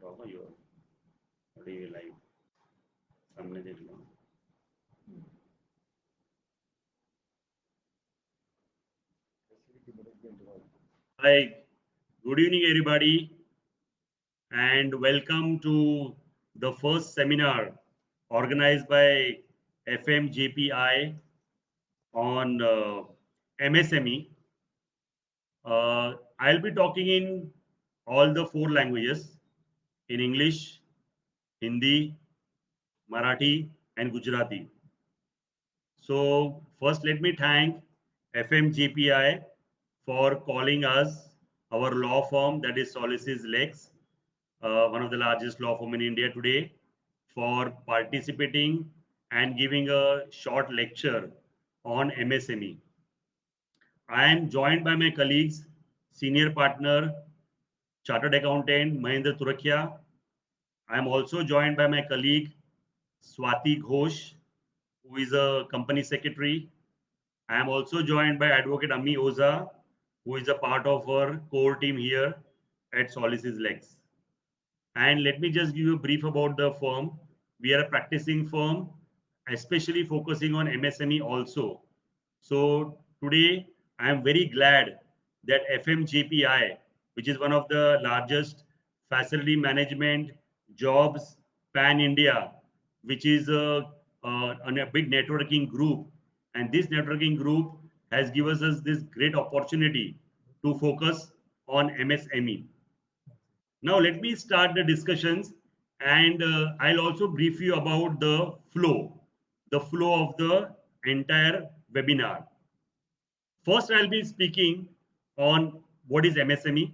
Drop your audio live सामने देख लो. Hi, good evening everybody, and welcome to the first seminar organized by FMJPI on MSME. I'll be talking in all the 4 languages, in English, Hindi, Marathi, and Gujarati. So first let me thank FMJPI for calling us, our law firm, that is Solis Lex, one of the largest law firm in India today, for participating and giving a short lecture on MSME. I am joined by my colleagues, senior partner, chartered accountant Mahendra Turakia. I am also joined by my colleague Swati Ghosh, who is a company secretary. I am also joined by Advocate Ami Oza, who is a part of our core team here at Solis Lex. And let me just give you a brief about the firm. We are a practicing firm, especially focusing on MSME also. So today, I am very glad that FMJPI, which is one of the largest facility management jobs pan-India, which is a big networking group, and this networking group has given us this great opportunity to focus on MSME. Now let me start the discussions, and I'll also brief you about the flow of the entire webinar. First, I'll be speaking on what is MSME.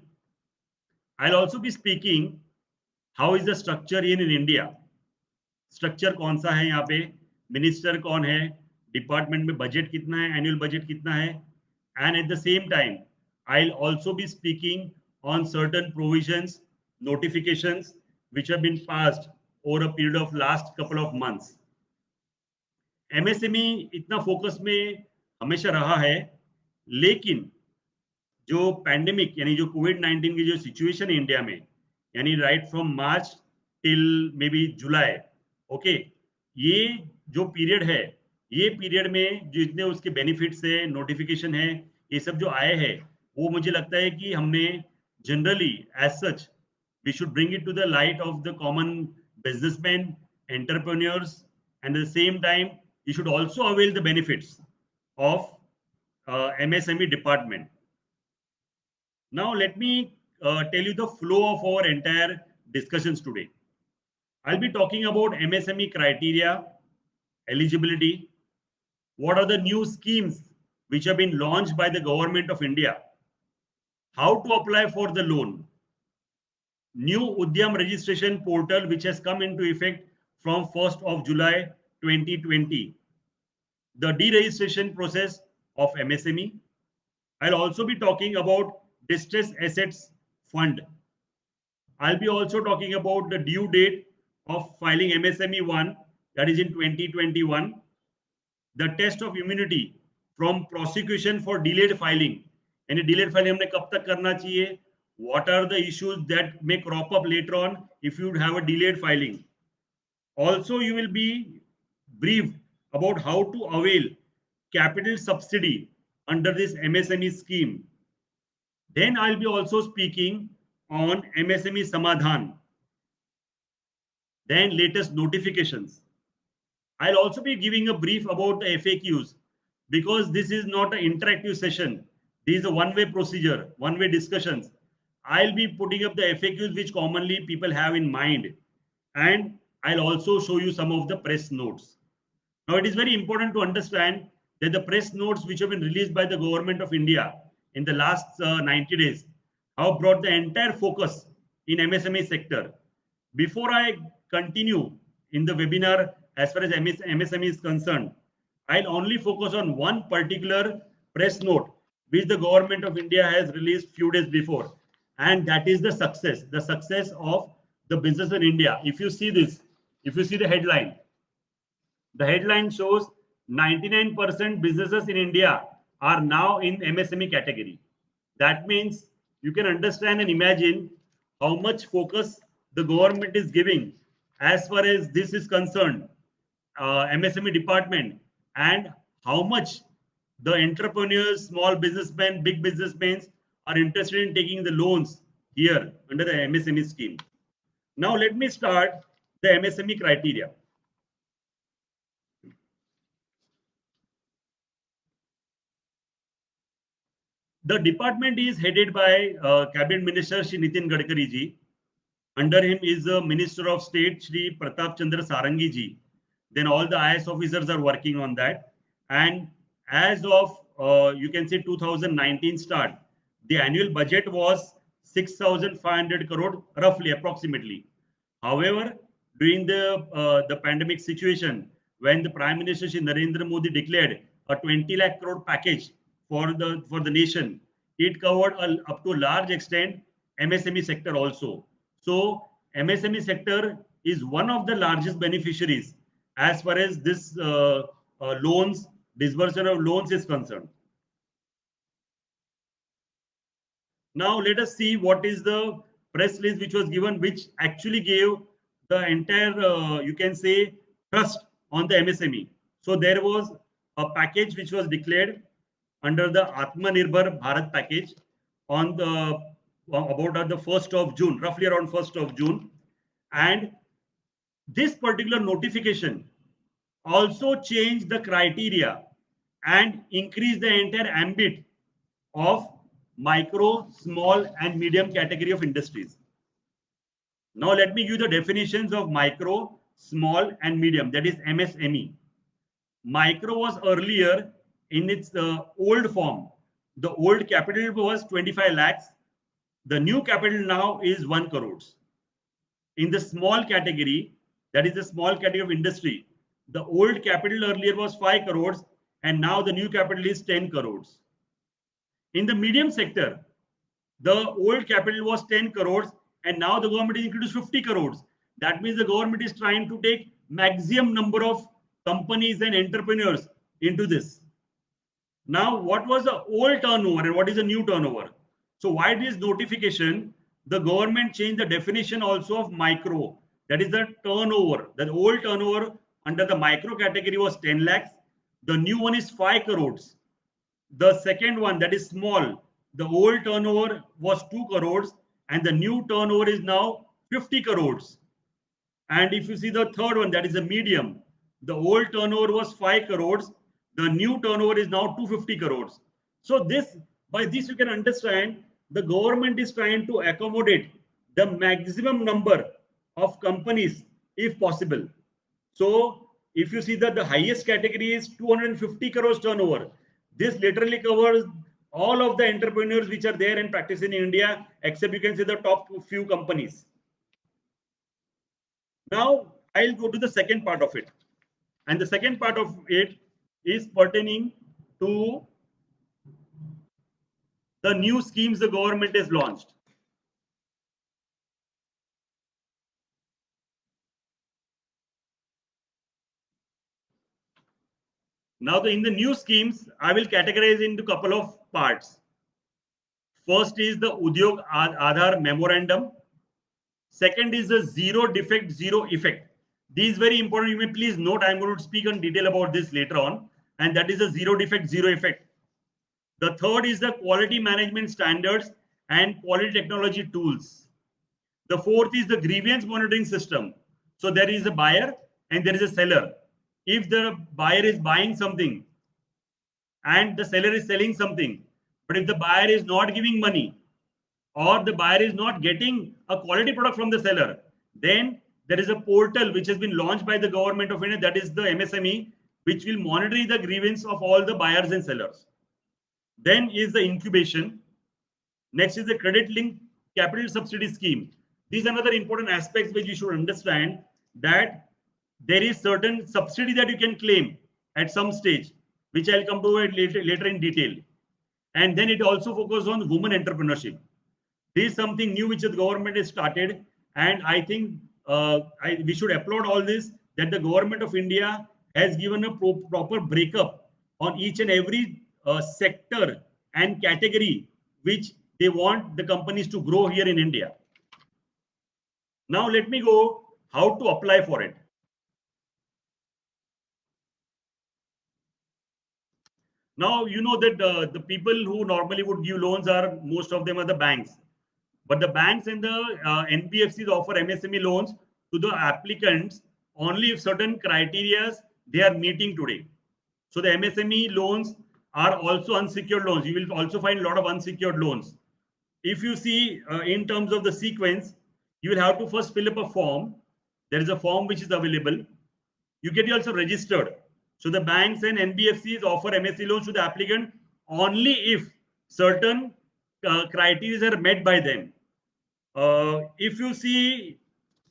I'll also be speaking how is the structure in India. Structure कौन सा है यहाँ पे, minister कौन है, department में budget कितना है, एनुअल बजट कितना है, and at the same time I'll also be speaking on certain provisions, notifications which have been passed over a period of last couple of months. MSME इतना focus में हमेशा रहा है, लेकिन जो पैंडेमिक यानी जो कोविड-19 की जो सिचुएशन है इंडिया में, यानी right from March till may be July, okay, ये जो पीरियड है, ये पीरियड में जो इतने उसके बेनिफिट्स है, नोटिफिकेशन है, ये सब जो आए हैं, वो मुझे लगता है कि हमने generally as such we should bring it to the light of the common businessman, entrepreneurs, and at the same time you should also avail the benefits of MSME department. Now let me tell you the flow of our entire discussions today. I'll be talking about MSME criteria, eligibility, what are the new schemes which have been launched by the government of India, how to apply for the loan, new Udyam registration portal which has come into effect from 1st of July 2020, the deregistration process of MSME. I'll also be talking about distressed assets fund. I'll be also talking about the due date of filing MSME 1, that is in 2021, the test of immunity from prosecution for delayed filing. यानी delayed filing हमने कब तक करना चाहिए? What are the issues that may crop up later on if you have a delayed filing? Also, you will be briefed about how to avail capital subsidy under this MSME scheme. Then I'll be also speaking on MSME Samadhan, then latest notifications. I'll also be giving a brief about the FAQs, because this is not an interactive session. This is a one-way procedure, one-way discussions. I'll be putting up the FAQs which commonly people have in mind, and I'll also show you some of the press notes. Now, it is very important to understand that the press notes which have been released by the government of India in the last 90 days have brought the entire focus in MSME sector. Before I continue in the webinar as far as MSME is concerned, I'll only focus on one particular press note which the government of India has released few days before, and that is the success of the business in India. If you see this, if you see the headline shows 99% businesses in India are now in MSME category. That means you can understand and imagine how much focus the government is giving as far as this is concerned, MSME department, and how much the entrepreneurs, small businessmen, big businessmen are interested in taking the loans here under the MSME scheme. Now let me start the MSME criteria. The department is headed by Cabinet Minister Shri Nitin Gadkari ji. Under him is the Minister of State Shri Pratap Chandra Sarangi ji. Then all the IS officers are working on that. And as of you can say 2019 start, the annual budget was 6,500 crore, roughly, approximately. However, during the pandemic situation, when the Prime Minister Shri Narendra Modi declared a 20 lakh crore package for the nation, it covered up to a large extent MSME sector also. So MSME sector is one of the largest beneficiaries as far as this loans, disbursement of loans is concerned. Now let us see what is the press release which was given, which actually gave the entire, you can say, trust on the MSME. So there was a package which was declared under the Atmanirbhar Bharat package on the about the 1st of June, roughly around 1st of June. And this particular notification also changed the criteria and increased the entire ambit of micro, small and medium category of industries. Now let me give the definitions of micro, small and medium, that is MSME. Micro was earlier in its old form. The old capital was 25 lakhs. The new capital now is 1 crores. In the small category, that is the small category of industry, the old capital earlier was 5 crores and now the new capital is 10 crores. In the medium sector, the old capital was 10 crores and now the government is introduced 50 crores. That means the government is trying to take maximum number of companies and entrepreneurs into this. Now, what was the old turnover and what is the new turnover? So why this notification? The government changed the definition also of micro. That is the turnover. The old turnover under the micro category was 10 lakhs. The new one is 5 crores. The second one, that is small, the old turnover was 2 crores and the new turnover is now 50 crores. And if you see the third one, that is a medium, the old turnover was 5 crores, the new turnover is now 250 crores. So this, by this you can understand the government is trying to accommodate the maximum number of companies if possible. So if you see that the highest category is 250 crores turnover, this literally covers all of the entrepreneurs which are there and practice in India, except you can say the top few companies. Now I'll go to the second part of it. And the second part of it is pertaining to the new schemes the government has launched. Now, in the new schemes, I will categorize into a couple of parts. First is the Udyog Aadhar Memorandum. Second is the Zero Defect, Zero Effect. These very important. You may please note, I'm going to speak in detail about this later on. And that is the Zero Defect, Zero Effect. The third is the Quality Management Standards and Quality Technology Tools. The fourth is the Grievance Monitoring System. So there is a buyer and there is a seller. If the buyer is buying something and the seller is selling something, but if the buyer is not giving money or the buyer is not getting a quality product from the seller, then there is a portal which has been launched by the government of India, that is the MSME, which will monitor the grievance of all the buyers and sellers. Then is the incubation. Next is the credit linked capital subsidy scheme. These are another important aspects which you should understand, that there is certain subsidy that you can claim at some stage, which I'll come to it later in detail. And then it also focuses on women entrepreneurship. This is something new which the government has started, and I think we should applaud all this, that the government of India has given a proper breakup on each and every sector and category which they want the companies to grow here in India. Now let me go how to apply for it. Now you know that the people who normally would give loans are most of them are the banks, but the banks and the NBFCs offer MSME loans to the applicants only if certain criteria they are meeting today. So the MSME loans are also unsecured loans. You will also find a lot of unsecured loans. If you see in terms of the sequence, you will have to first fill up a form. There is a form which is available. You get also registered. So the banks and NBFCs offer MSE loans to the applicant only if certain criteria are met by them. If you see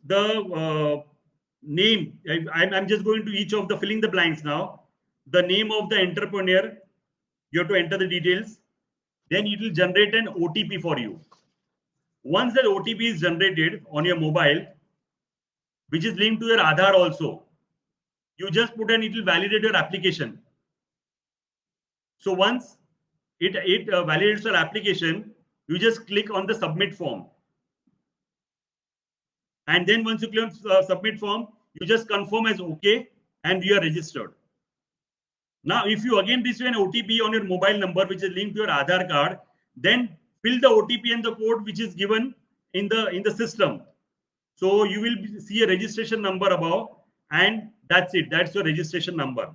the name, I'm just going to each of the filling the blanks now. The name of the entrepreneur, you have to enter the details. Then it will generate an OTP for you. Once that OTP is generated on your mobile, which is linked to your Aadhaar also, you just put and it will validate your application. So once it validates your application, you just click on the submit form. And then once you click on submit form, you just confirm as OK and you are registered. Now, if you again receive an OTP on your mobile number, which is linked to your Aadhaar card, then fill the OTP and the code which is given in the system. So you will see a registration number above, and that's it. That's your registration number.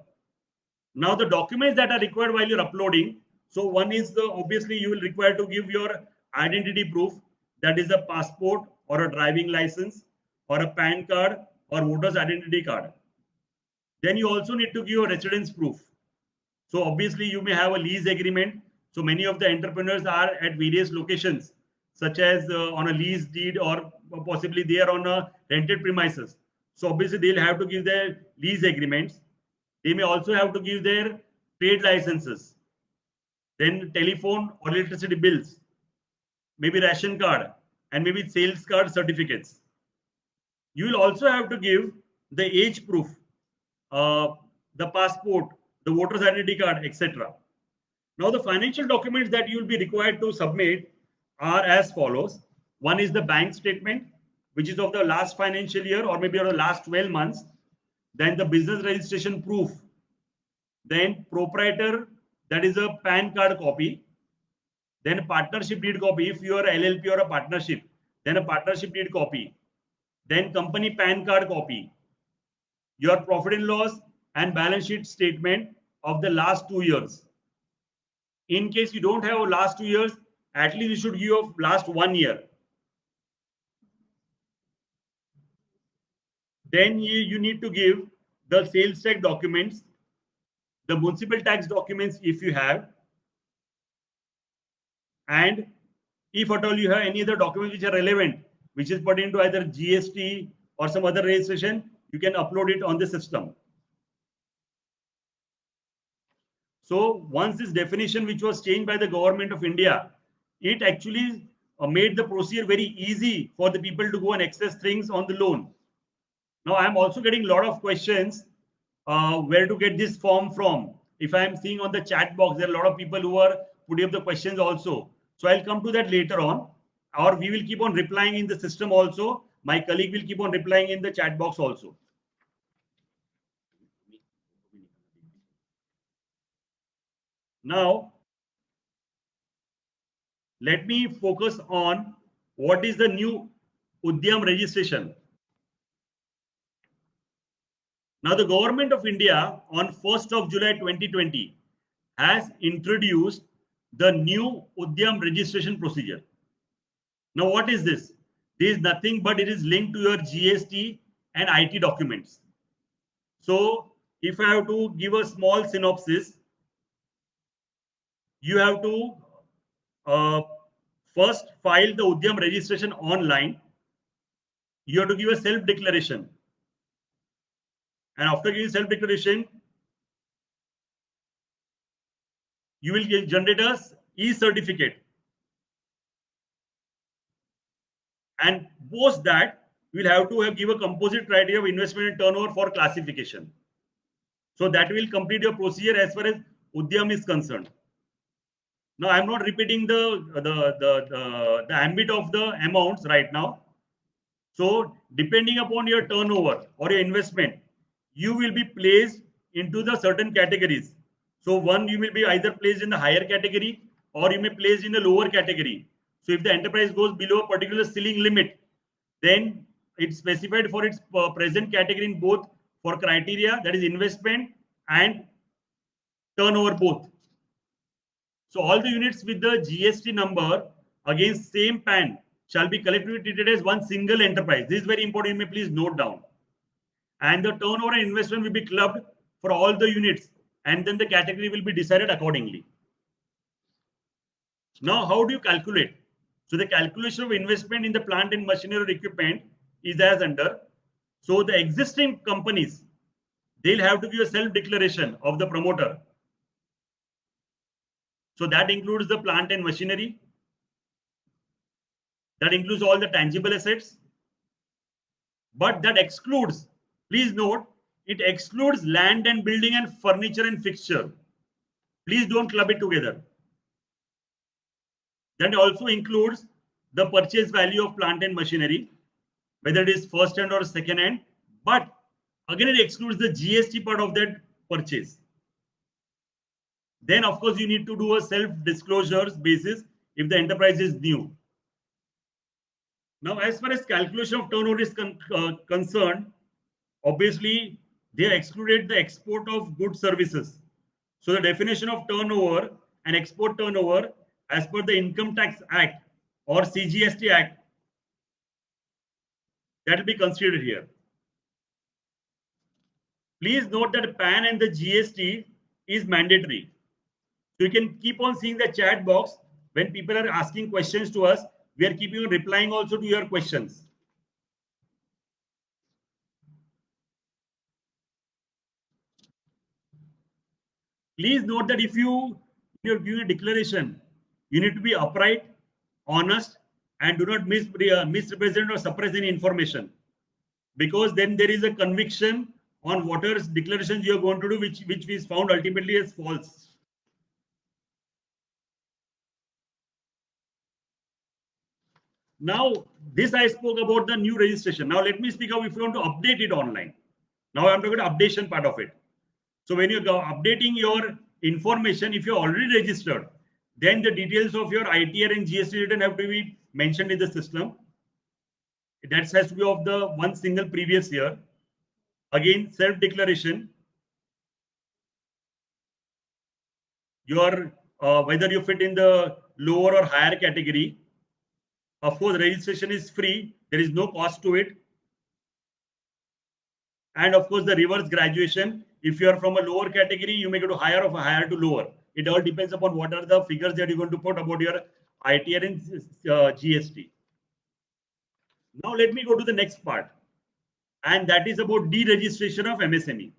Now the documents that are required while you're uploading. So one is the obviously you will require to give your identity proof, that is a passport or a driving license or a PAN card or voter's identity card. Then you also need to give a residence proof. So obviously you may have a lease agreement. So many of the entrepreneurs are at various locations, such as on a lease deed or possibly they are on a rented premises. So obviously they'll have to give their lease agreements. They may also have to give their trade licenses, then telephone or electricity bills, maybe ration card, and maybe sales card certificates. You will also have to give the age proof, the passport, the voter's identity card, etc. Now, the financial documents that you will be required to submit are as follows. One is the bank statement, which is of the last financial year or maybe of the last 12 months. Then the business registration proof. Then proprietor, that is a PAN card copy. Then a partnership deed copy. If you are LLP or a partnership, then a partnership deed copy. Then company PAN card copy. Your profit and loss and balance sheet statement of the last 2 years. In case you don't have last 2 years, at least you should give of last 1 year. Then you need to give the sales tax documents, the municipal tax documents if you have, and if at all you have any other documents which are relevant, which is pertaining to either GST or some other registration, you can upload it on the system. So once this definition, which was changed by the government of India, it actually made the procedure very easy for the people to go and access things on the loan. Now I'm also getting a lot of questions where to get this form from. If I'm seeing on the chat box, there are a lot of people who are putting up the questions also. So I'll come to that later on, or we will keep on replying in the system also. My colleague will keep on replying in the chat box also. Now, let me focus on what is the new Udyam registration. Now, the government of India on 1st of July 2020 has introduced the new Udyam registration procedure. Now, what is this? This is nothing but it is linked to your GST and IT documents. So, if I have to give a small synopsis, you have to first file the Udyam registration online. You have to give a self-declaration. And after giving self-declaration, you will generate a e-certificate. And post that, you will have to give a composite criteria of investment and turnover for classification. So that will complete your procedure as far as Udyam is concerned. Now, I'm not repeating the ambit of the amounts right now. So depending upon your turnover or your investment, you will be placed into the certain categories. So one, you will be either placed in the higher category or you may placed in the lower category. So if the enterprise goes below a particular ceiling limit, then it's specified for its present category in both for criteria, that is investment and turnover both. So all the units with the GST number against same PAN shall be collectively treated as one single enterprise. This is very important. You may please note down. And the turnover and investment will be clubbed for all the units, and then the category will be decided accordingly. Now, how do you calculate? So the calculation of investment in the plant and machinery or equipment is as under. So the existing companies, they'll have to give a self-declaration of the promoter. So that includes the plant and machinery. That includes all the tangible assets. But that excludes, please note, it excludes land and building and furniture and fixture. Please don't club it together. That also includes the purchase value of plant and machinery, whether it is first hand or second hand. But again, it excludes the GST part of that purchase. Then, of course, you need to do a self-disclosures basis if the enterprise is new. Now, as far as calculation of turnover is concerned, obviously, they excluded the export of goods services. So the definition of turnover and export turnover as per the Income Tax Act or CGST Act, that will be considered here. Please note that PAN and the GST is mandatory. So you can keep on seeing the chat box when people are asking questions to us. We are keeping on replying also to your questions. Please note that if you're giving a declaration, you need to be upright, honest, and do not misrepresent or suppress any information, because then there is a conviction on whatever declarations you are going to do, which is found ultimately as false. Now, this I spoke about the new registration. Now, let me speak of if you want to update it online. Now, I'm talking about updation part of it. So, when you go updating your information, if you're already registered, then the details of your ITR and GST return have to be mentioned in the system. That has to be of the one single previous year. Again, self-declaration. Your whether you fit in the lower or higher category. Of course, registration is free. There is no cost to it. And of course, the reverse graduation. If you are from a lower category, you may go to higher, or higher to lower. It all depends upon what are the figures that you're going to put about your ITR and GST. Now, let me go to the next part. And that is about deregistration of MSME.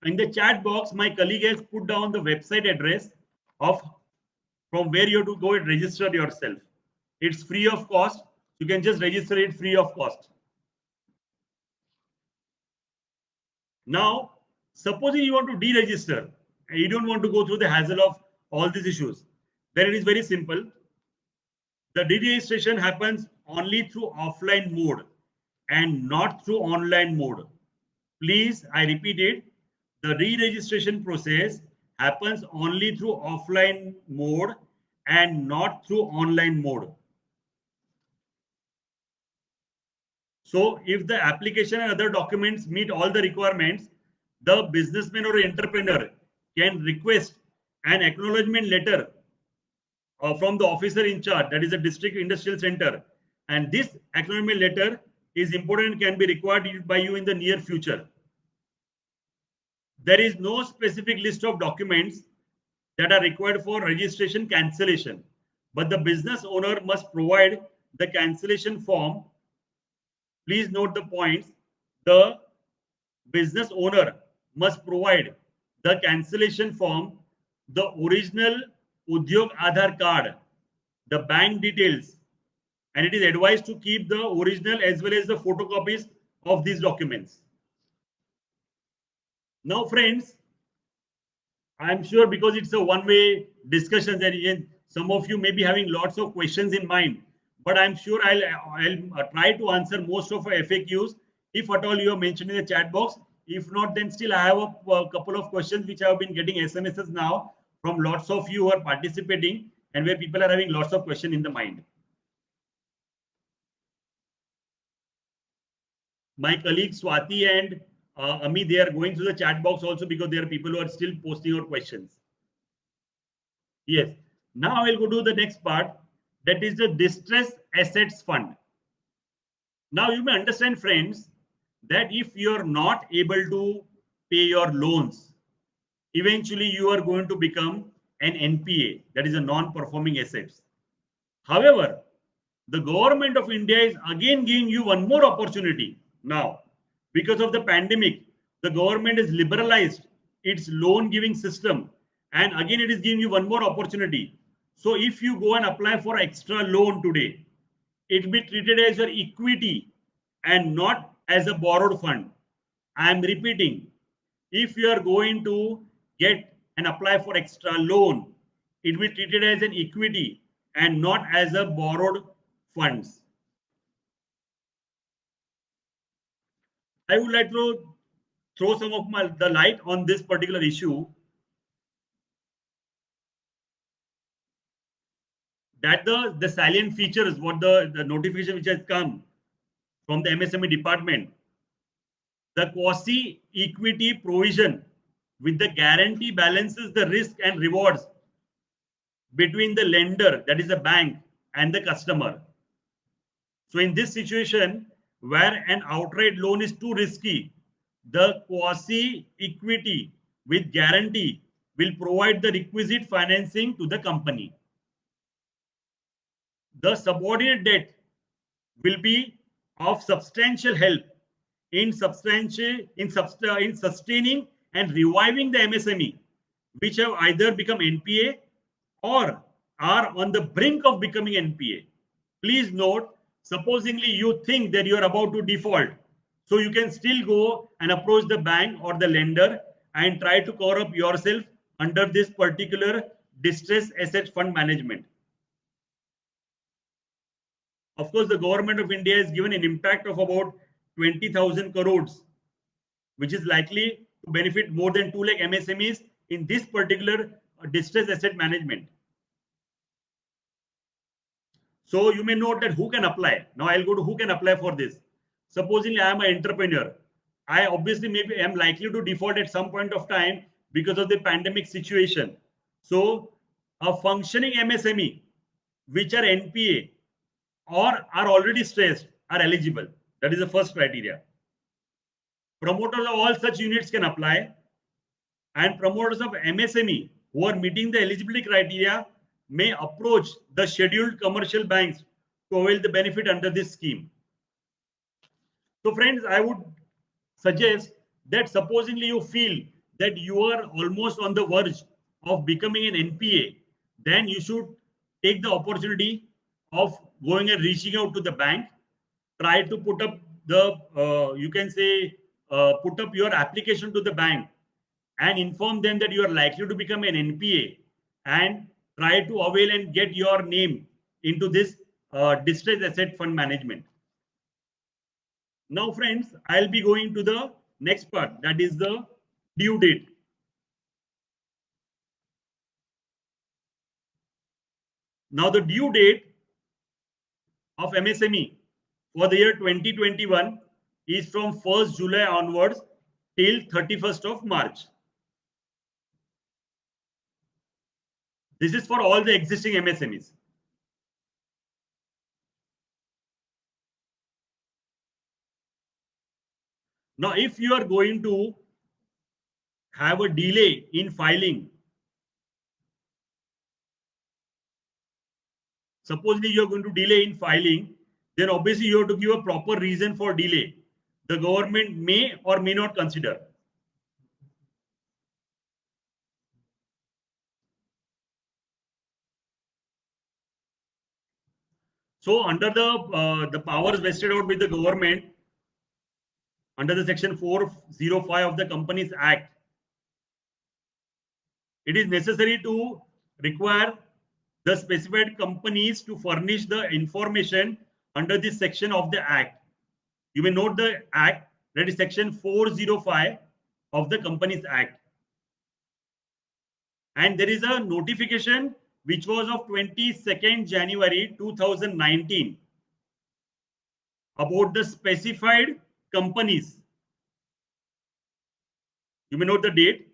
In the chat box, my colleague has put down the website address of from where you have to go and register yourself. It's free of cost. You can just register it free of cost. Now, supposing you want to deregister and you don't want to go through the hassle of all these issues, then it is very simple. The deregistration happens only through offline mode and not through online mode. Please, I repeat it, the re-registration process happens only through offline mode and not through online mode. So if the application and other documents meet all the requirements, the businessman or entrepreneur can request an acknowledgement letter from the officer in charge, that is the district industrial center. And this acknowledgement letter is important and can be required by you in the near future. There is no specific list of documents that are required for registration cancellation, but the business owner must provide the cancellation form. Please note the points. The business owner must provide the cancellation form, the original Udyog Aadhaar card, the bank details, and it is advised to keep the original as well as the photocopies of these documents. Now, friends, I'm sure because it's a one-way discussion, that some of you may be having lots of questions in mind. but I'm sure I'll try to answer most of our FAQs if at all you are mentioned in the chat box. If not, then still I have a couple of questions which I have been getting SMSs now from lots of you who are participating and where people are having lots of questions in the mind. My colleagues Swati and Ami, they are going through the chat box also because there are people who are still posting out questions. Yes. Now I will go to the next part, that is the distress assets fund. Now you may understand, friends, that if you are not able to pay your loans, eventually you are going to become an NPA, that is a non-performing assets. However, the government of India is again giving you one more opportunity now. Because of the pandemic, the government has liberalized its loan giving system, and again it is giving you one more opportunity. So if you go and apply for extra loan today, it will be treated as your equity and not as a borrowed fund. I am repeating, if you are going to get and apply for extra loan, it will be treated as an equity and not as a borrowed funds. I would like to throw some of the light on this particular issue, that the salient features, what the notification which has come from the MSME department, the quasi equity provision with the guarantee balances the risk and rewards between the lender, that is the bank, and the customer. So in this situation where an outright loan is too risky, the quasi equity with guarantee will provide the requisite financing to the company. The subordinate debt will be of substantial help in sustaining and reviving the MSME, which have either become NPA or are on the brink of becoming NPA. Please note, supposingly you think that you are about to default, so you can still go and approach the bank or the lender and try to cover up yourself under this particular distress asset fund management. Of course, the government of India has given an impact of about 20,000 crores, which is likely to benefit more than 2 lakh MSMEs in this particular distress asset management. So you may note that who can apply. Now I'll go to who can apply for this. Supposing I am an entrepreneur, I obviously maybe am likely to default at some point of time because of the pandemic situation. So a functioning MSME, which are NPA or are already stressed, are eligible. That is the first criteria. Promoters of all such units can apply, and promoters of MSME who are meeting the eligibility criteria may approach the scheduled commercial banks to avail the benefit under this scheme. So friends, I would suggest that supposingly you feel that you are almost on the verge of becoming an NPA, then you should take the opportunity of going and reaching out to the bank, try to put up the, you can say, put up your application to the bank and inform them that you are likely to become an NPA, and try to avail and get your name into this distress asset fund management. Now, friends, I'll be going to the next part, that is the due date. Now, the due date of MSME for the year 2021 is from 1st July onwards till 31st of March. This is for all the existing MSMEs. Now, if you are going to have a delay in filing, supposedly you are going to delay in filing, then obviously you have to give a proper reason for delay. The government may or may not consider. So under the powers vested out with the government, under the section 405 of the Companies Act, it is necessary to require the specified companies to furnish the information under this section of the Act. You may note the Act, that is section 405 of the Companies Act. And there is a notification which was of 22nd January 2019 about the specified companies. You may note the date.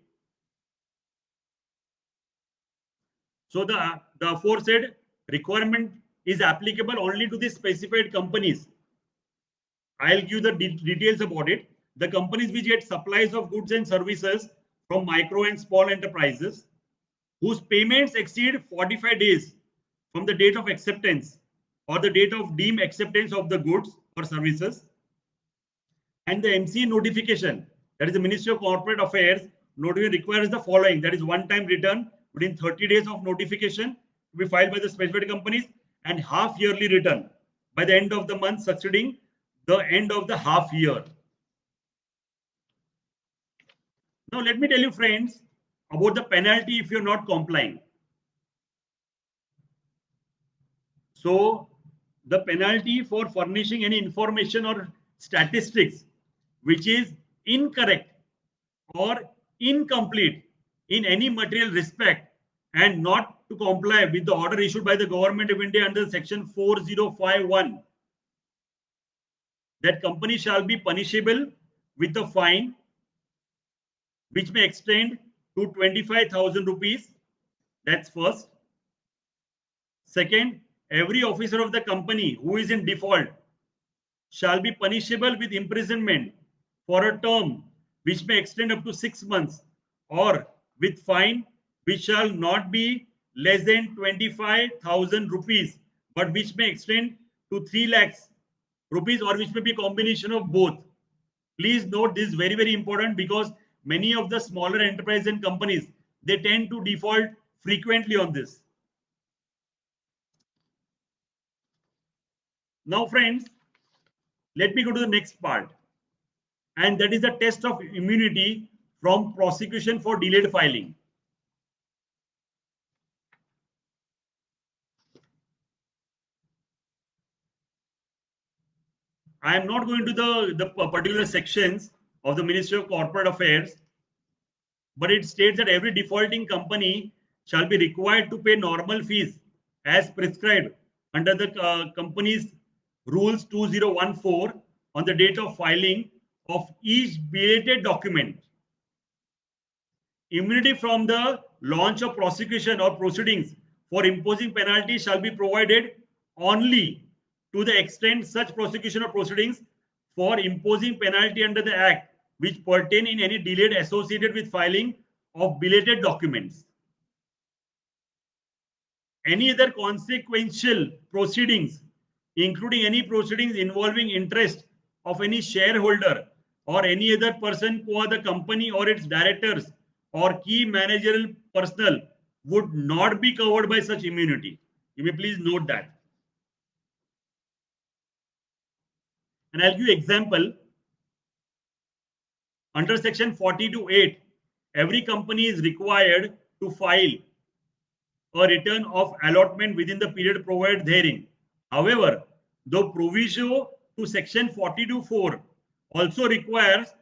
So the aforesaid requirement is applicable only to the specified companies. I'll give the details about it. The companies which get supplies of goods and services from micro and small enterprises whose payments exceed 45 days from the date of acceptance or the date of deemed acceptance of the goods or services, and the MCA notification, that is the Ministry of Corporate Affairs, notification requires the following, that is one-time return within 30 days of notification to be filed by the specified companies, and half-yearly return by the end of the month succeeding the end of the half year. Now let me tell you, friends, about the penalty if you're not complying. So the penalty for furnishing any information or statistics which is incorrect or incomplete in any material respect and not to comply with the order issued by the Government of India under section 4051, that company shall be punishable with the fine which may extend to 25,000 rupees. That's first. Second, every officer of the company who is in default shall be punishable with imprisonment for a term which may extend up to 6 months, or with fine which shall not be less than 25,000 rupees but which may extend to 3 lakhs rupees, or which may be a combination of both. Please note this is very, very important, because many of the smaller enterprises and companies, they tend to default frequently on this. Now friends, let me go to the next part, and that is the test of immunity from prosecution for delayed filing. I am not going to the particular sections of the Ministry of Corporate Affairs, but it states that every defaulting company shall be required to pay normal fees as prescribed under the company's rules 2014 on the date of filing of each belated document. Immunity from the launch of prosecution or proceedings for imposing penalty shall be provided only to the extent such prosecution or proceedings for imposing penalty under the Act which pertain in any delayed associated with filing of belated documents. Any other consequential proceedings, including any proceedings involving interest of any shareholder or any other person for the company or its directors or key managerial personnel, would not be covered by such immunity. You may please note that. And I'll give you example. Under section 42(8), every company is required to file a return of allotment within the period provided therein. However, the proviso to section 42(4) also requires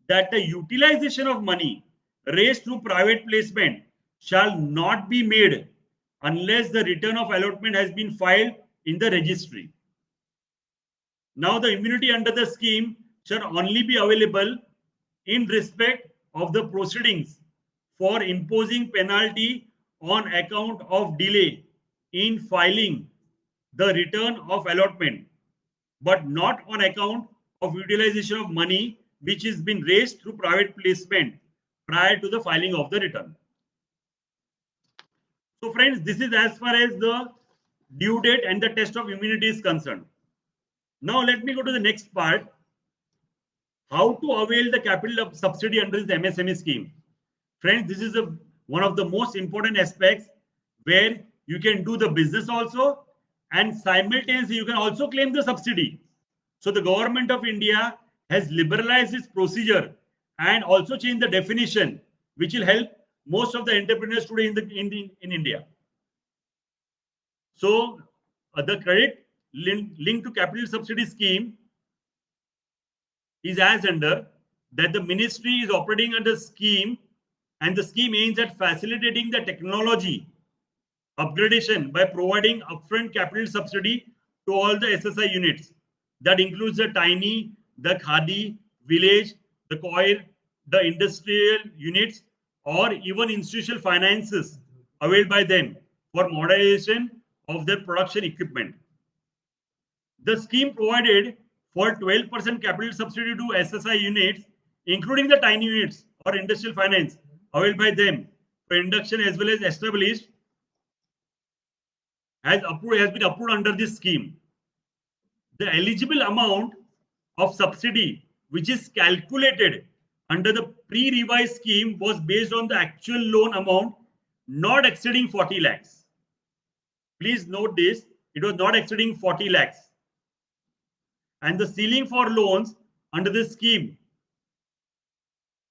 that the utilization of money raised through private placement shall not be made unless the return of allotment has been filed in the registry. Now, the immunity under the scheme shall only be available in respect of the proceedings for imposing penalty on account of delay in filing the return of allotment, but not on account of utilization of money which has been raised through private placement prior to the filing of the return. So friends, this is as far as the due date and the test of immunity is concerned. Now let me go to the next part. How to avail the capital subsidy under the MSME scheme. Friends, this is one of the most important aspects where you can do the business also, and simultaneously you can also claim the subsidy. So the Government of India has liberalized its procedure and also changed the definition, which will help most of the entrepreneurs today in India. So the credit linked to capital subsidy scheme is as under that the ministry is operating under scheme, and the scheme aims at facilitating the technology upgradation by providing upfront capital subsidy to all the SSI units. That includes the tiny, the khadi, village, the coir, the industrial units, or even institutional finances availed by them for modernization of their production equipment. The scheme provided for 12% capital subsidy to SSI units, including the tiny units or industrial finance availed by them for induction as well as established has been approved under this scheme. The eligible amount of subsidy which is calculated under the pre-revised scheme was based on the actual loan amount not exceeding 40 lakhs. Please note this, it was not exceeding 40 lakhs. And the ceiling for loans under this scheme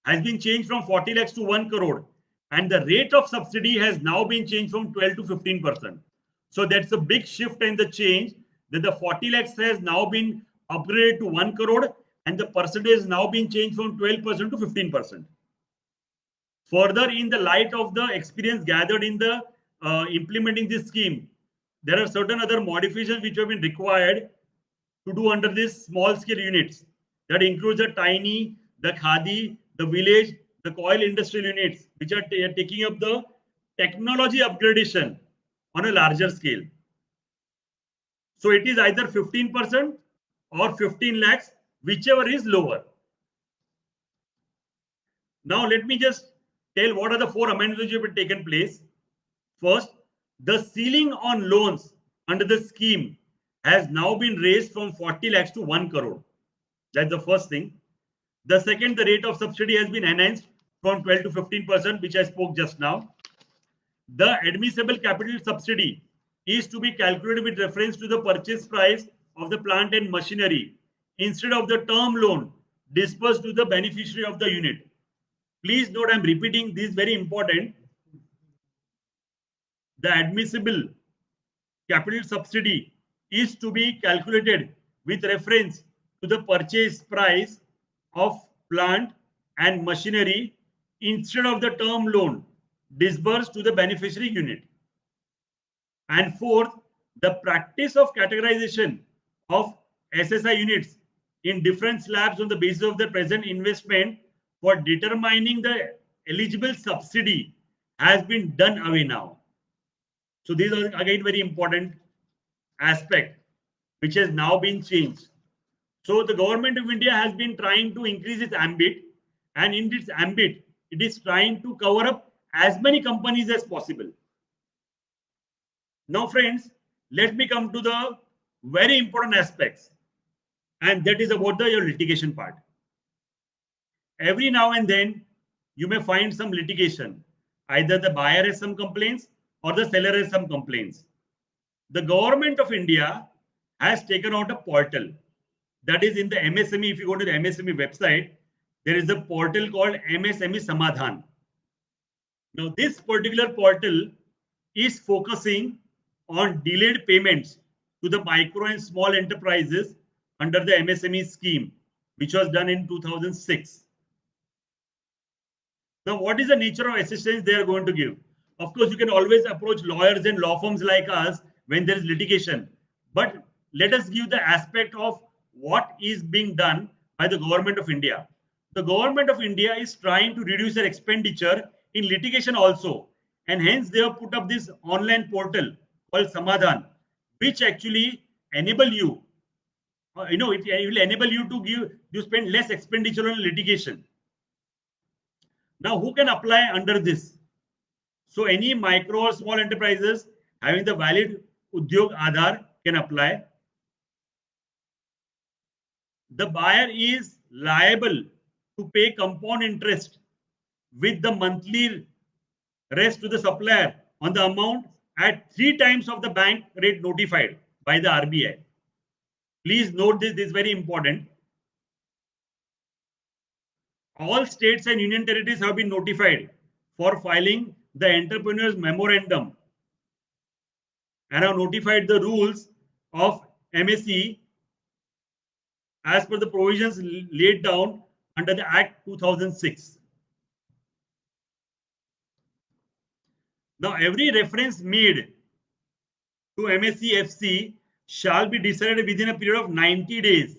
has been changed from 40 lakhs to 1 crore, and the rate of subsidy has now been changed from 12 to 15%. So that's a big shift and the change, that the 40 lakhs has now been upgraded to 1 crore and the percentage has now been changed from 12% to 15%. Further, in the light of the experience gathered in the implementing this scheme, there are certain other modifications which have been required to do under this small scale units. That includes the tiny, the khadi, the village, the coil industrial units, which are taking up the technology upgradation on a larger scale. So it is either 15% or 15 lakhs, whichever is lower. Now let me just tell what are the 4 amendments which have taken place. First, the ceiling on loans under the scheme has now been raised from 40 lakhs to 1 crore. That's the first thing. The second, the rate of subsidy has been enhanced from 12 to 15%, which I spoke just now. The admissible capital subsidy is to be calculated with reference to the purchase price of the plant and machinery instead of the term loan disbursed to the beneficiary of the unit. Please note, I'm repeating this, very important. The admissible capital subsidy is to be calculated with reference to the purchase price of plant and machinery instead of the term loan disbursed to the beneficiary unit. And fourth, the practice of categorization of SSI units in different slabs on the basis of the present investment for determining the eligible subsidy has been done away now. So these are again very important aspect which has now been changed. So the government of India has been trying to increase its ambit, and in its ambit, it is trying to cover up as many companies as possible. Now, friends, let me come to the very important aspects, and that is about your litigation part. Every now and then, you may find some litigation. Either the buyer has some complaints or the seller has some complaints. The government of India has taken out a portal that is in the MSME. If you go to the MSME website, there is a portal called MSME Samadhan. Now, this particular portal is focusing on delayed payments to the micro and small enterprises under the MSME scheme, which was done in 2006. Now, what is the nature of assistance they are going to give? Of course, you can always approach lawyers and law firms like us when there is litigation. But let us give the aspect of what is being done by the government of India. The government of India is trying to reduce their expenditure in litigation also. And hence, they have put up this online portal called Samadhan, which actually enable you, it will enable you to spend less expenditure on litigation. Now, who can apply under this? So, any micro or small enterprises having the valid Udyog Aadhaar can apply. The buyer is liable to pay compound interest with the monthly rest to the supplier on the amount at 3 times of the bank rate notified by the RBI. Please note this is very important. All states and union territories have been notified for filing the entrepreneur's memorandum and have notified the rules of MSE as per the provisions laid down under the Act 2006. Now, every reference made to MSE-FC shall be decided within a period of 90 days.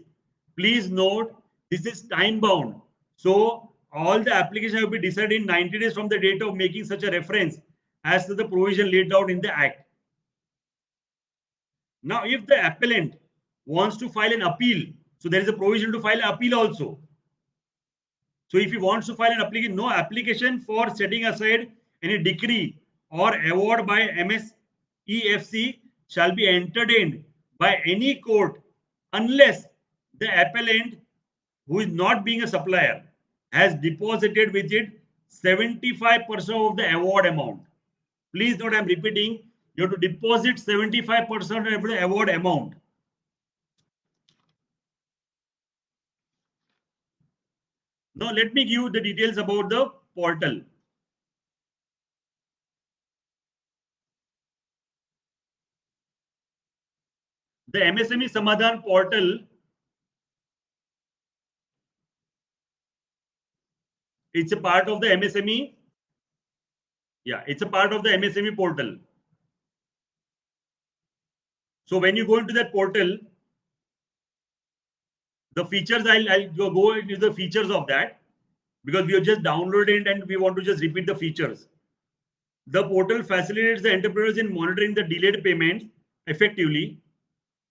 Please note, this is time bound. So, all the applications will be decided in 90 days from the date of making such a reference as to the provision laid out in the Act. Now, if the appellant wants to file an appeal, so there is a provision to file an appeal also. So, if he wants to file an application, no application for setting aside any decree or award by MSE-FC shall be entertained by any court unless the appellant, who is not being a supplier, has deposited with it 75% of the award amount. Please note, I am repeating, you have to deposit 75% of the award amount. Now, let me give you the details about the portal. The MSME Samadhan portal, it's a part of the MSME. Yeah, it's a part of the MSME portal. So when you go into that portal, the features, I'll go into the features of that, because we have just downloaded it and we want to just repeat the features. The portal facilitates the entrepreneurs in monitoring the delayed payments effectively.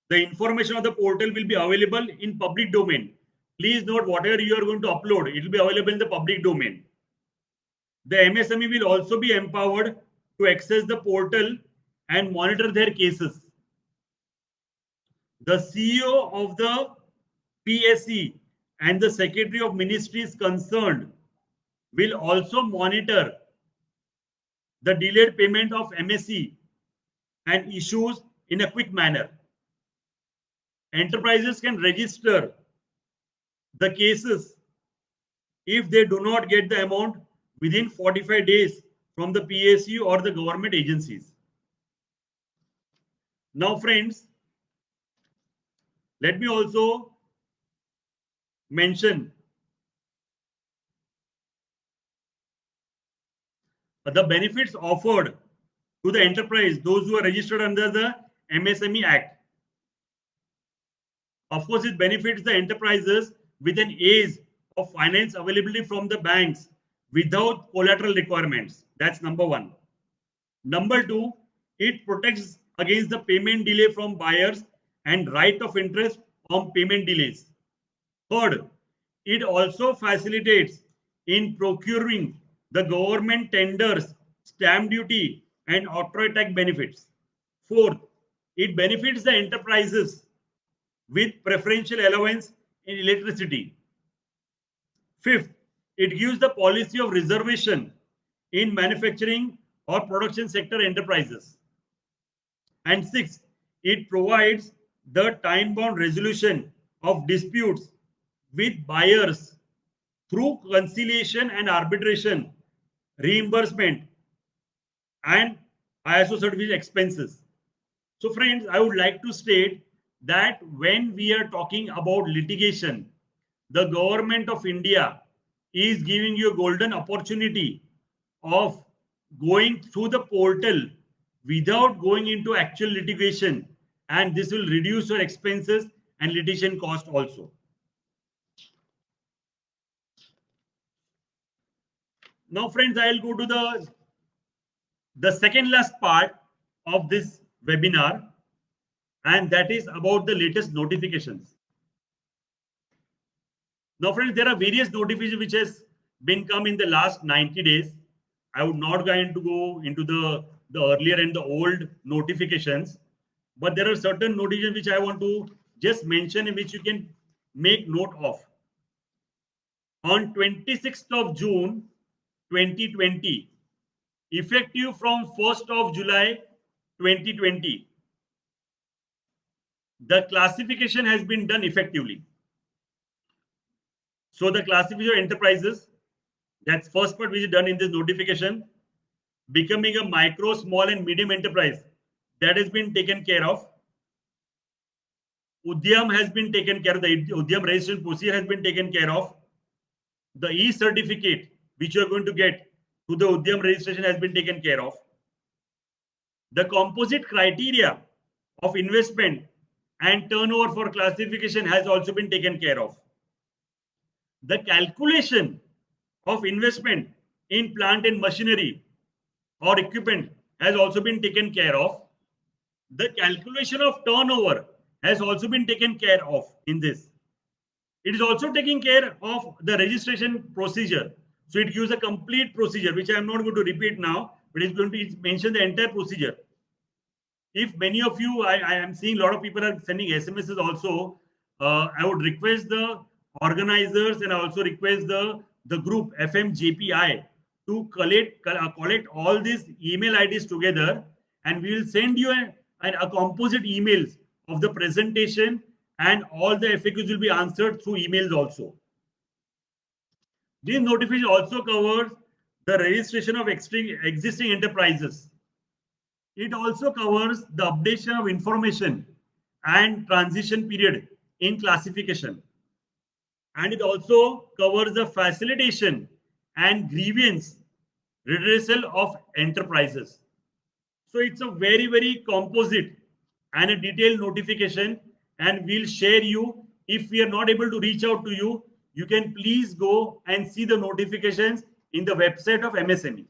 The information of the portal will be available in public domain. Please note, whatever you are going to upload, it will be available in the public domain. The MSME will also be empowered to access the portal and monitor their cases. The CEO of the PSE and the Secretary of Ministries concerned will also monitor the delayed payment of MSE and issues in a quick manner. Enterprises can register the cases if they do not get the amount within 45 days from the PSU or the government agencies. Now, friends, let me also mention the benefits offered to the enterprise, those who are registered under the MSME Act. Of course, it benefits the enterprises with an ease of finance availability from the banks without collateral requirements. That's number one. Number two, it protects against the payment delay from buyers and right of interest on payment delays. Third, it also facilitates in procuring the government tenders, stamp duty, and authority tax benefits. Fourth, it benefits the enterprises with preferential allowance in electricity. Fifth, it gives the policy of reservation in manufacturing or production sector enterprises. And sixth, it provides the time-bound resolution of disputes with buyers through conciliation and arbitration, reimbursement, and ISO certification expenses. So friends, I would like to state that when we are talking about litigation, the government of India is giving you a golden opportunity of going through the portal without going into actual litigation, and this will reduce your expenses and litigation cost also. Now, friends, I'll go to the second last part of this webinar, and that is about the latest notifications. Now, friends, there are various notifications which has been come in the last 90 days. I would not going to go into the earlier and the old notifications, but there are certain notifications which I want to just mention and which you can make note of. On 26th of June 2020, effective from 1st of July 2020, the classification has been done effectively. So the classification of enterprises, that's first part which is done in this notification. Becoming a micro, small and medium enterprise, that has been taken care of. Udyam has been taken care of. The Udyam registration procedure has been taken care of. The e-certificate which you are going to get to the Udyam registration has been taken care of. The composite criteria of investment and turnover for classification has also been taken care of. The calculation of investment in plant and machinery or equipment has also been taken care of. The calculation of turnover has also been taken care of in this. It is also taking care of the registration procedure. So it gives a complete procedure, which I am not going to repeat now, but it's going to mention the entire procedure. If many of you, I am seeing a lot of people are sending SMSs also, I would request the organizers and I also request the group FMJPI to collect all these email IDs together, and we will send you a composite emails of the presentation, and all the FAQs will be answered through emails also. This notification also covers the registration of existing enterprises. It also covers the updation of information and transition period in classification. And it also covers the facilitation and grievance redressal of enterprises. So it's a very, very composite and a detailed notification, and we'll share you. If we are not able to reach out to you, you can please go and see the notifications in the website of MSME.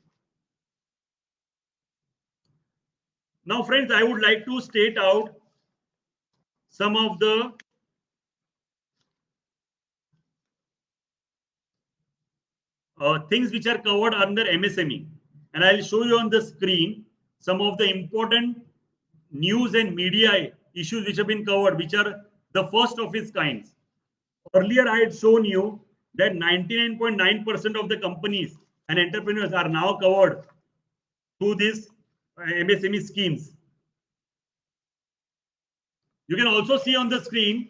Now, friends, I would like to state out some of the things which are covered under MSME, and I'll show you on the screen some of the important news and media issues which have been covered, which are the first of its kinds. Earlier, I had shown you that 99.9% of the companies and entrepreneurs are now covered through these MSME schemes. You can also see on the screen,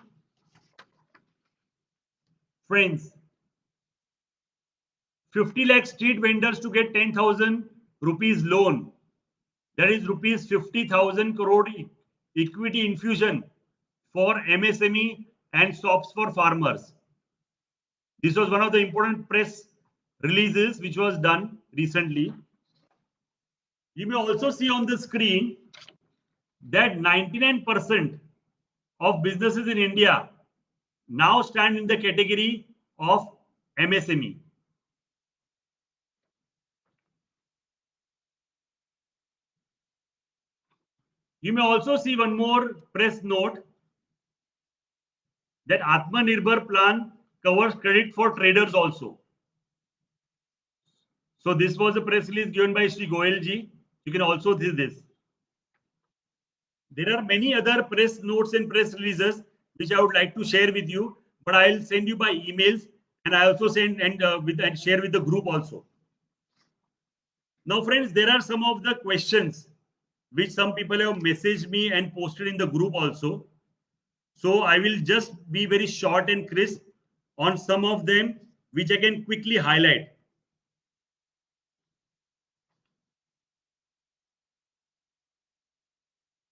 friends, 50 lakh street vendors to get 10,000 rupees loan. That is rupees 50,000 crore equity infusion for MSME and shops for farmers. This was one of the important press releases which was done recently. You may also see on the screen that 99% of businesses in India now stand in the category of MSME. You may also see one more press note that Atmanirbhar plan covers credit for traders also. So this was a press release given by Sri Goyal ji. You can also see this. There are many other press notes and press releases which I would like to share with you, but I'll send you by emails, and I also send and share with the group also. Now, friends, there are some of the questions which some people have messaged me and posted in the group also. So I will just be very short and crisp on some of them, which I can quickly highlight.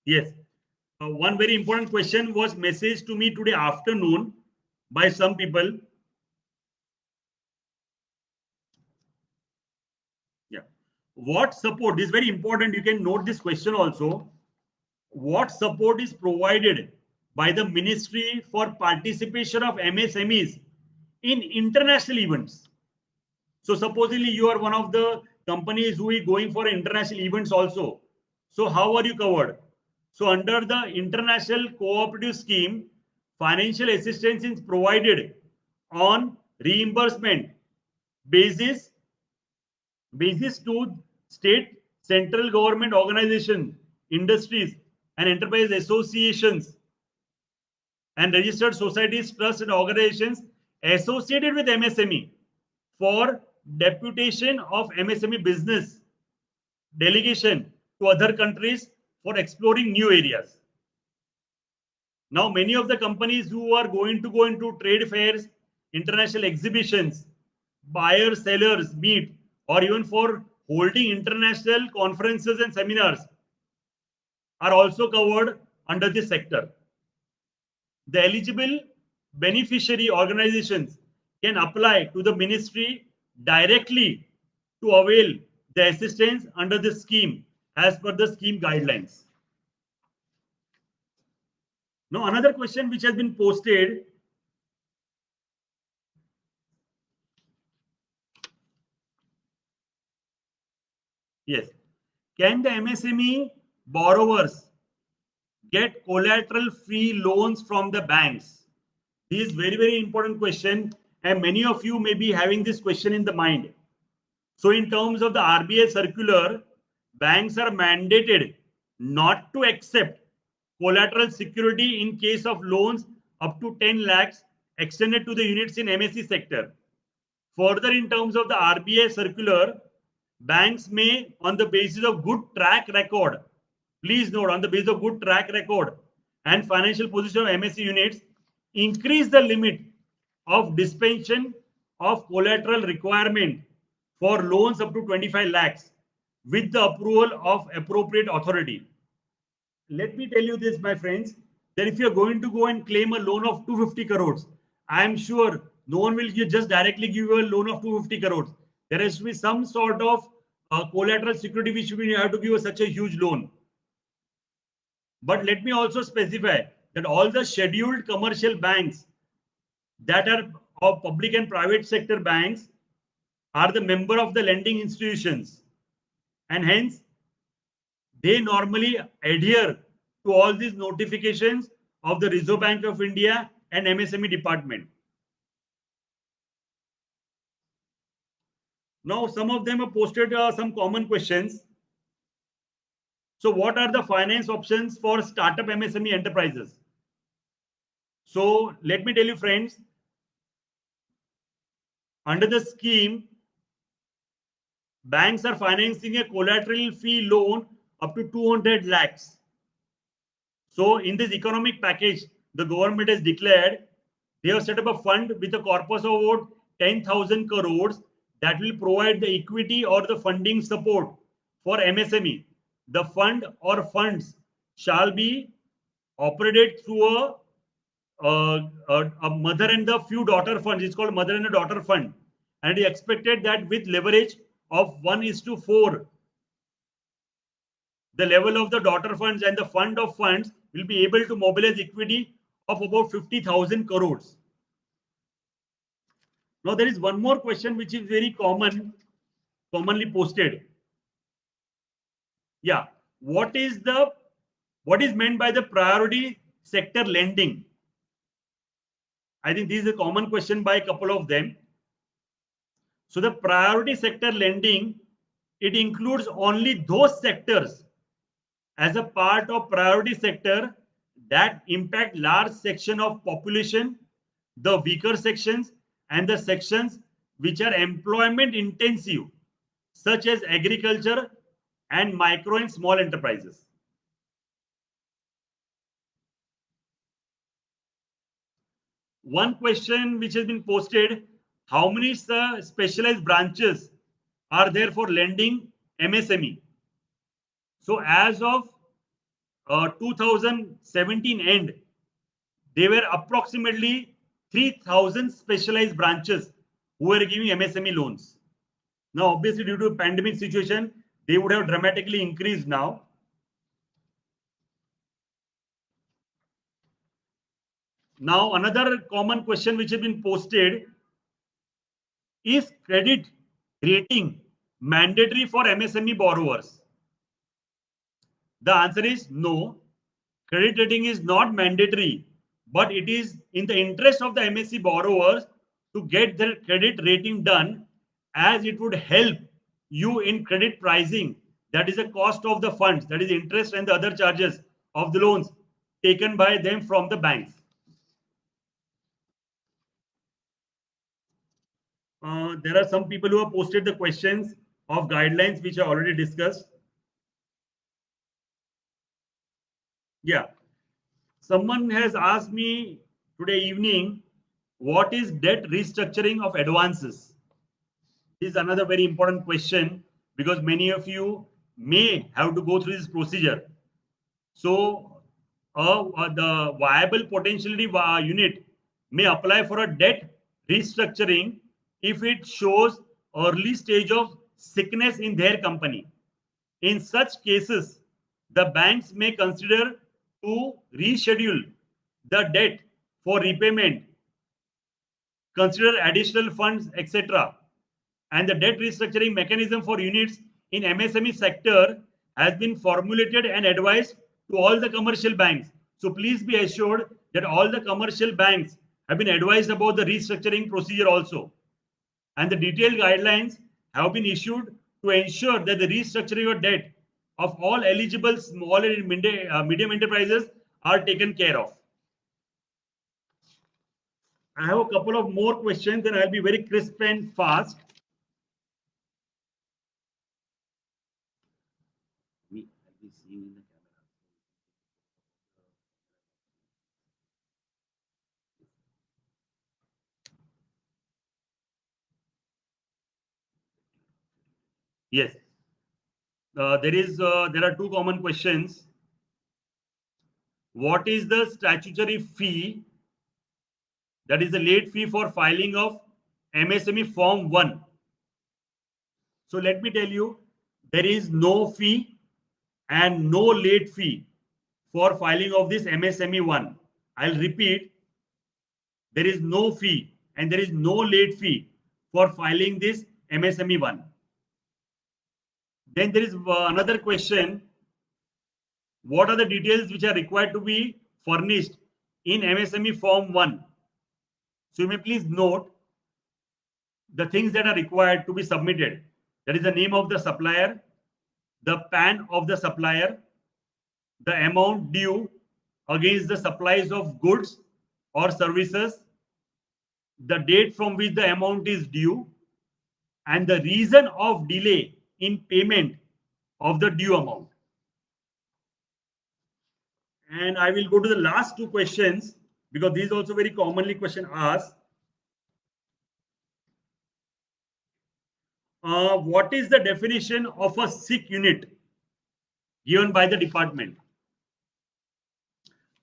Yes. One very important question was messaged to me today afternoon by some people. Yeah. What support? This is very important. You can note this question also. What support is provided by the Ministry for participation of MSMEs in international events? So supposedly you are one of the companies who is going for international events also. So how are you covered? So under the International Cooperative Scheme, financial assistance is provided on reimbursement basis to state, central government organization, industries and enterprise associations and registered societies, trusts and organizations associated with MSME for deputation of MSME business delegation to other countries for exploring new areas. Now, many of the companies who are going to go into trade fairs, international exhibitions, buyers, sellers meet, or even for holding international conferences and seminars, are also covered under this sector. The eligible beneficiary organizations can apply to the ministry directly to avail the assistance under the scheme as per the scheme guidelines. Now, another question which has been posted. Yes. Can the MSME borrowers get collateral free loans from the banks? This is very important question, and many of you may be having this question in the mind. So in terms of the RBI circular, banks are mandated not to accept collateral security in case of loans up to 10 lakhs extended to the units in MSE sector. Further, in terms of the RBI circular, banks may, on the basis of good track record, please note, on the basis of good track record and financial position of MSE units, increase the limit of dispensation of collateral requirement for loans up to 25 lakhs with the approval of appropriate authority. Let me tell you this, my friends, that if you're going to go and claim a loan of 250 crores, I am sure no one will just directly give you a loan of 250 crores. There has to be some sort of collateral security which we have to give such a huge loan. But let me also specify that all the scheduled commercial banks that are of public and private sector banks are the member of the lending institutions, and hence they normally adhere to all these notifications of the Reserve Bank of India and MSME department. Now, some of them have posted some common questions. So, what are the finance options for startup MSME enterprises? So, let me tell you, friends, under the scheme, banks are financing a collateral free loan up to 200 lakhs. So, in this economic package, the government has declared they have set up a fund with a corpus of about 10,000 crores that will provide the equity or the funding support for MSME. The fund or funds shall be operated through a mother and the few daughter funds. It's called mother and a daughter fund. And it is expected that with leverage of 1:4, the level of the daughter funds and the fund of funds will be able to mobilize equity of about 50,000 crores. Now, there is one more question which is very commonly posted. Yeah, what is meant by the priority sector lending? I think this is a common question by a couple of them. So the priority sector lending, it includes only those sectors as a part of priority sector that impact large section of population, the weaker sections, and the sections which are employment intensive, such as agriculture and micro and small enterprises. One question which has been posted: how many specialized branches are there for lending MSME? So as of 2017 end, there were approximately 3,000 specialized branches who were giving MSME loans. Now, obviously, due to a pandemic situation, they would have dramatically increased now. Now, another common question which has been posted: is credit rating mandatory for MSME borrowers? The answer is no. Credit rating is not mandatory, but it is in the interest of the MSE borrowers to get their credit rating done, as it would help you in credit pricing. That is the cost of the funds, that is interest and the other charges of the loans taken by them from the banks. There are some people who have posted the questions of guidelines which I already discussed. Yeah. Someone has asked me today evening, what is debt restructuring of advances? This is another very important question because many of you may have to go through this procedure. So the viable potentiality unit may apply for a debt restructuring if it shows early stage of sickness in their company. In such cases, the banks may consider to reschedule the debt for repayment, consider additional funds, etc. And the debt restructuring mechanism for units in MSME sector has been formulated and advised to all the commercial banks. So please be assured that all the commercial banks have been advised about the restructuring procedure also. And the detailed guidelines have been issued to ensure that the restructuring of debt of all eligible small and medium enterprises are taken care of. I have a couple of more questions and I'll be very crisp and fast. Yes, there are two common questions. What is the statutory fee, that is the late fee for filing of MSME Form 1? So let me tell you, there is no fee and no late fee for filing of this MSME 1. I'll repeat, there is no fee and there is no late fee for filing this MSME 1. Then there is another question. What are the details which are required to be furnished in MSME Form 1? So you may please note the things that are required to be submitted. That is the name of the supplier, the PAN of the supplier, the amount due against the supplies of goods or services, the date from which the amount is due, and the reason of delay in payment of the due amount. And I will go to the last two questions because these also very commonly question asked. What is the definition of a sick unit given by the department?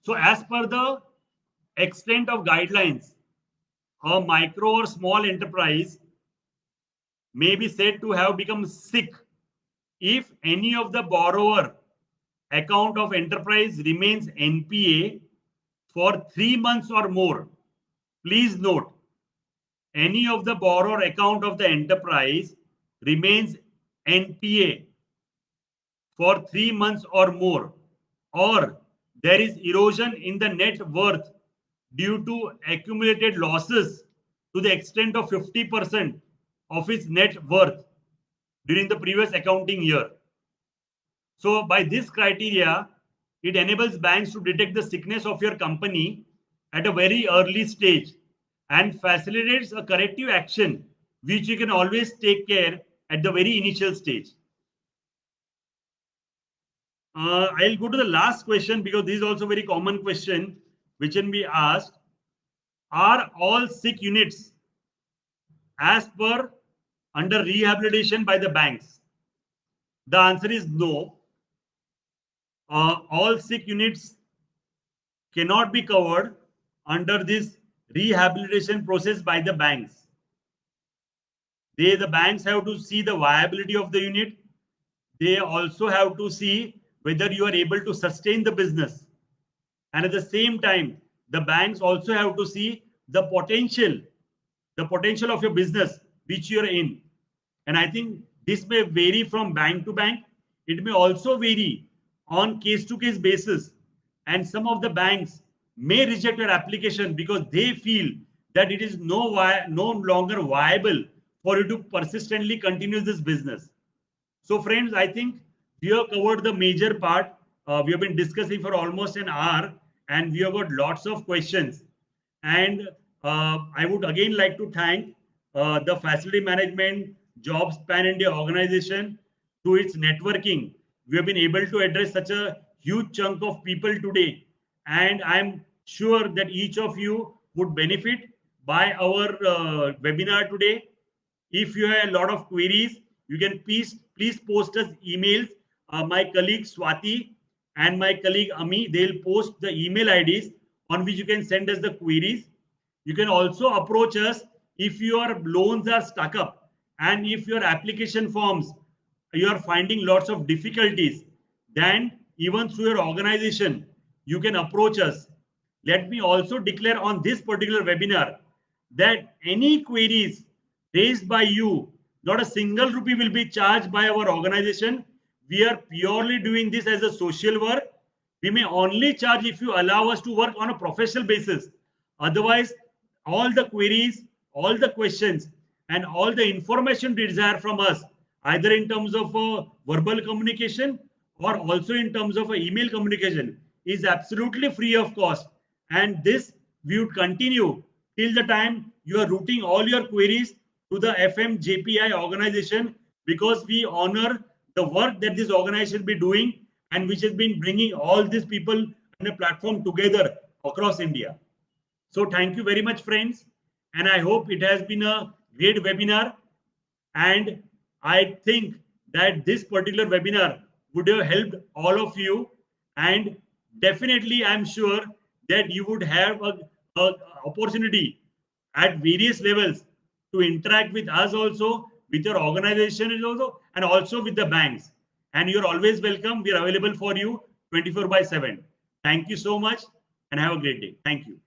So as per the extent of guidelines, a micro or small enterprise may be said to have become sick if any of the borrower account of enterprise remains NPA for 3 months or more. Please note, any of the borrower account of the enterprise remains NPA for 3 months or more, or there is erosion in the net worth due to accumulated losses to the extent of 50% of its net worth during the previous accounting year. So by this criteria, it enables banks to detect the sickness of your company at a very early stage and facilitates a corrective action which you can always take care at the very initial stage. I'll go to the last question because this is also a very common question which can be asked. Are all sick units as per under rehabilitation by the banks? The answer is no. All sick units cannot be covered under this rehabilitation process by the banks. The banks have to see the viability of the unit. They also have to see whether you are able to sustain the business. And at the same time, the banks also have to see the potential of your business which you are in. And I think this may vary from bank to bank. It may also vary on case to case basis. And some of the banks may reject your application because they feel that it is no longer viable for you to persistently continue this business. So friends, I think we have covered the major part. We have been discussing for almost an hour and we have got lots of questions. And I would again like to thank the facility management, Jobs Pan India organization. To its networking, we have been able to address such a huge chunk of people today. And I'm sure that each of you would benefit by our webinar today. If you have a lot of queries, you can please post us emails. My colleague Swati and my colleague Ami, they'll post the email IDs on which you can send us the queries. You can also approach us if your loans are stuck up and if your application forms you are finding lots of difficulties, then even through your organization, you can approach us. Let me also declare on this particular webinar that any queries raised by you, not a single rupee will be charged by our organization. We are purely doing this as a social work. We may only charge if you allow us to work on a professional basis. Otherwise, all the queries, all the questions, and all the information you desire from us, either in terms of verbal communication or also in terms of email communication, is absolutely free of cost. And this we would continue till the time you are routing all your queries to the FMJPI organization, because we honor the work that this organization be doing and which has been bringing all these people in a platform together across India. So thank you very much, friends. And I hope it has been a great webinar. And I think that this particular webinar would have helped all of you. And definitely, I'm sure that you would have a opportunity at various levels to interact with us also, with your organization also, and also with the banks. And you're always welcome. We are available for you 24/7. Thank you so much and have a great day. Thank you.